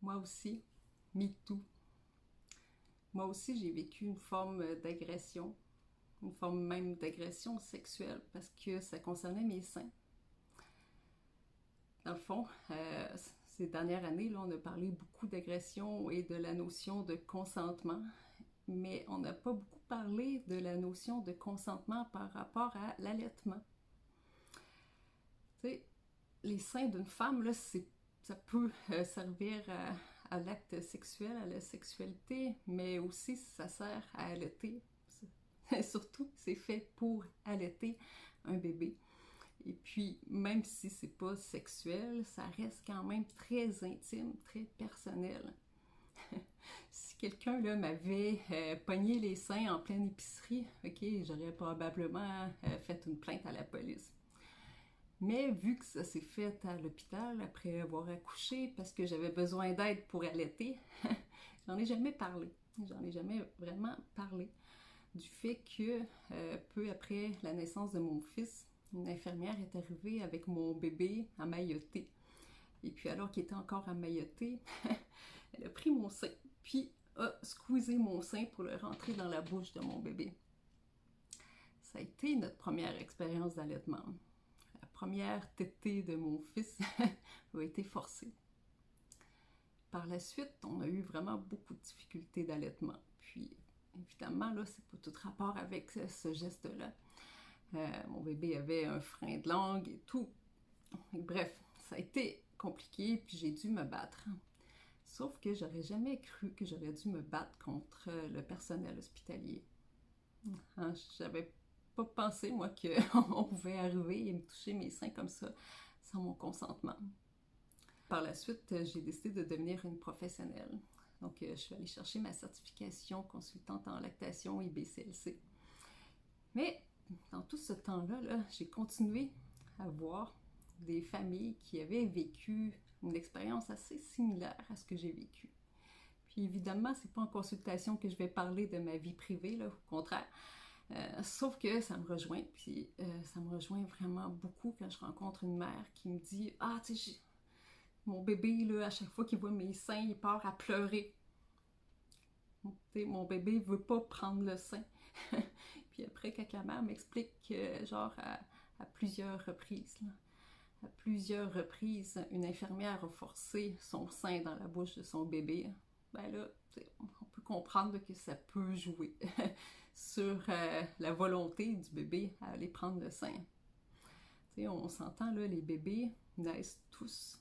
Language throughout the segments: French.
Moi aussi, me too. Moi aussi, j'ai vécu une forme d'agression, une forme même d'agression sexuelle parce que ça concernait mes seins. Dans le fond, ces dernières années, là, on a parlé beaucoup d'agression et de la notion de consentement, mais on n'a pas beaucoup parlé de la notion de consentement par rapport à l'allaitement. Tu sais, les seins d'une femme, là, ça peut servir à l'acte sexuel, à la sexualité, mais aussi ça sert à allaiter. Surtout, c'est fait pour allaiter un bébé. Et puis, même si c'est pas sexuel, ça reste quand même très intime, très personnel. Si quelqu'un là m'avait pogné les seins en pleine épicerie, ok, j'aurais probablement fait une plainte à la police. Mais vu que ça s'est fait à l'hôpital après avoir accouché parce que j'avais besoin d'aide pour allaiter, j'en ai jamais parlé. J'en ai jamais vraiment parlé du fait que peu après la naissance de mon fils, une infirmière est arrivée avec mon bébé emmailloté. Et puis alors qu'il était encore emmailloté, elle a pris mon sein, puis a squeezé mon sein pour le rentrer dans la bouche de mon bébé. Ça a été notre première expérience d'allaitement. La première tétée de mon fils a été forcée. Par la suite, on a eu vraiment beaucoup de difficultés d'allaitement. Puis, évidemment, là, c'est pas tout rapport avec ce geste-là. Mon bébé avait un frein de langue et tout. Et bref, ça a été compliqué, puis j'ai dû me battre. Sauf que j'aurais jamais cru que j'aurais dû me battre contre le personnel hospitalier. Hein, j'avais pas pensé, moi, qu'on pouvait arriver et me toucher mes seins comme ça, sans mon consentement. Par la suite, j'ai décidé de devenir une professionnelle. Donc, je suis allée chercher ma certification consultante en lactation IBCLC. Mais dans tout ce temps-là, j'ai continué à voir des familles qui avaient vécu une expérience assez similaire à ce que j'ai vécu. Puis évidemment, c'est pas en consultation que je vais parler de ma vie privée, là, au contraire. Sauf que ça me rejoint, puis ça me rejoint vraiment beaucoup quand je rencontre une mère qui me dit « Ah, tu sais, mon bébé, là, à chaque fois qu'il voit mes seins, il part à pleurer. Mon bébé veut pas prendre le sein. » Puis après, quand la mère m'explique que, genre, à plusieurs reprises, là, à plusieurs reprises, une infirmière a forcé son sein dans la bouche de son bébé, ben là, on peut comprendre que ça peut jouer sur la volonté du bébé à aller prendre le sein. T'sais, on s'entend, là, les bébés naissent tous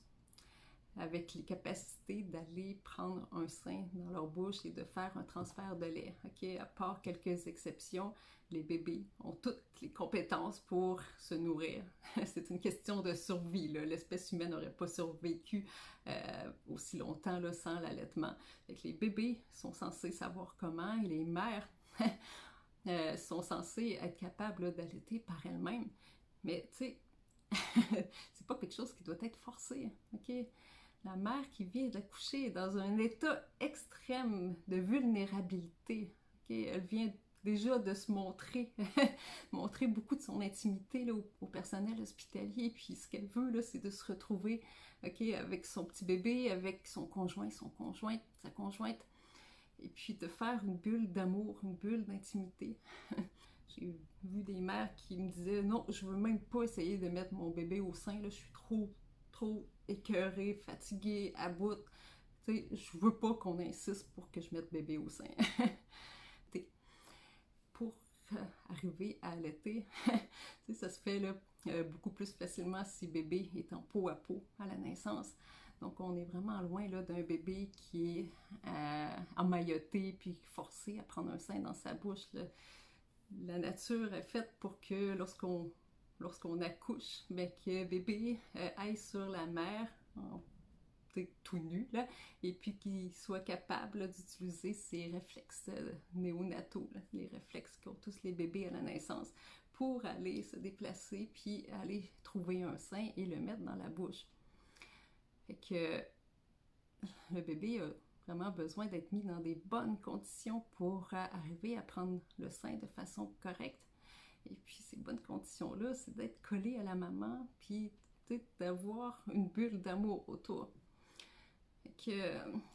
avec les capacités d'aller prendre un sein dans leur bouche et de faire un transfert de lait. Okay? À part quelques exceptions, les bébés ont toutes les compétences pour se nourrir. C'est une question de survie. L'espèce humaine n'aurait pas survécu aussi longtemps là, sans l'allaitement. Les bébés sont censés savoir comment et les mères sont censées être capables d'allaiter par elles-mêmes. Mais tu sais, c'est pas quelque chose qui doit être forcé. Okay? La mère qui vient d'accoucher est dans un état extrême de vulnérabilité. Okay? Elle vient déjà de se montrer, montrer beaucoup de son intimité là, au personnel hospitalier. Puis ce qu'elle veut, là, c'est de se retrouver avec son petit bébé, avec son conjoint, sa conjointe. Et puis de faire une bulle d'amour, une bulle d'intimité. J'ai vu des mères qui me disaient « Non, je veux même pas essayer de mettre mon bébé au sein, là, je suis trop écœurée, fatiguée, à bout. Tu sais, je veux pas qu'on insiste pour que je mette bébé au sein. » Pour arriver à allaiter, ça se fait là, beaucoup plus facilement si bébé est en peau à peau à la naissance. Donc, on est vraiment loin là, d'un bébé qui est emmailloté puis forcé à prendre un sein dans sa bouche. Là. La nature est faite pour que lorsqu'on accouche, ben, que bébé aille sur la mère tout nu, là, et puis qu'il soit capable là, d'utiliser ses réflexes néonataux, là, les réflexes qu'ont tous les bébés à la naissance, pour aller se déplacer, puis aller trouver un sein et le mettre dans la bouche. Fait que le bébé a vraiment besoin d'être mis dans des bonnes conditions pour arriver à prendre le sein de façon correcte. Et puis ces bonnes conditions-là, c'est d'être collé à la maman, puis d'avoir une bulle d'amour autour.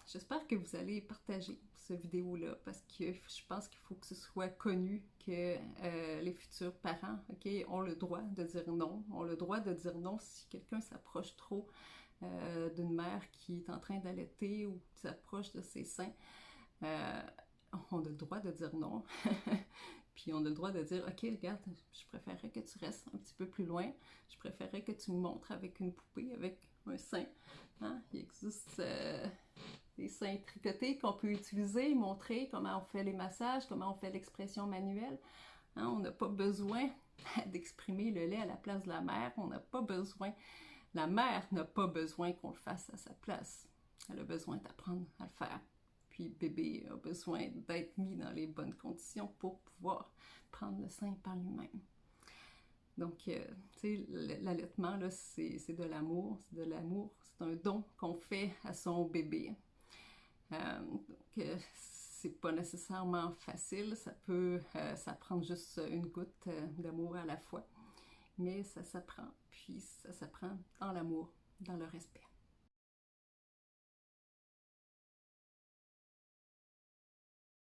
J'espère que vous allez partager cette vidéo-là parce que je pense qu'il faut que ce soit connu que les futurs parents, OK, ont le droit de dire non. Ont le droit de dire non si quelqu'un s'approche trop d'une mère qui est en train d'allaiter ou qui s'approche de ses seins. On a le droit de dire non. Puis on a le droit de dire, OK, regarde, je préférerais que tu restes un petit peu plus loin. Je préférerais que tu me montres avec une poupée, avec un sein. Hein? Il existe des seins tricotés qu'on peut utiliser, montrer comment on fait les massages, comment on fait l'expression manuelle. Hein? On n'a pas besoin d'exprimer le lait à la place de la mère. On n'a pas besoin, la mère n'a pas besoin qu'on le fasse à sa place. Elle a besoin d'apprendre à le faire. Puis bébé a besoin d'être mis dans les bonnes conditions pour pouvoir prendre le sein par lui-même. Donc, tu sais, l'allaitement, là, c'est de l'amour, c'est de l'amour, c'est un don qu'on fait à son bébé. Donc, c'est pas nécessairement facile, ça prend juste une goutte d'amour à la fois, mais ça s'apprend, puis ça s'apprend dans l'amour, dans le respect.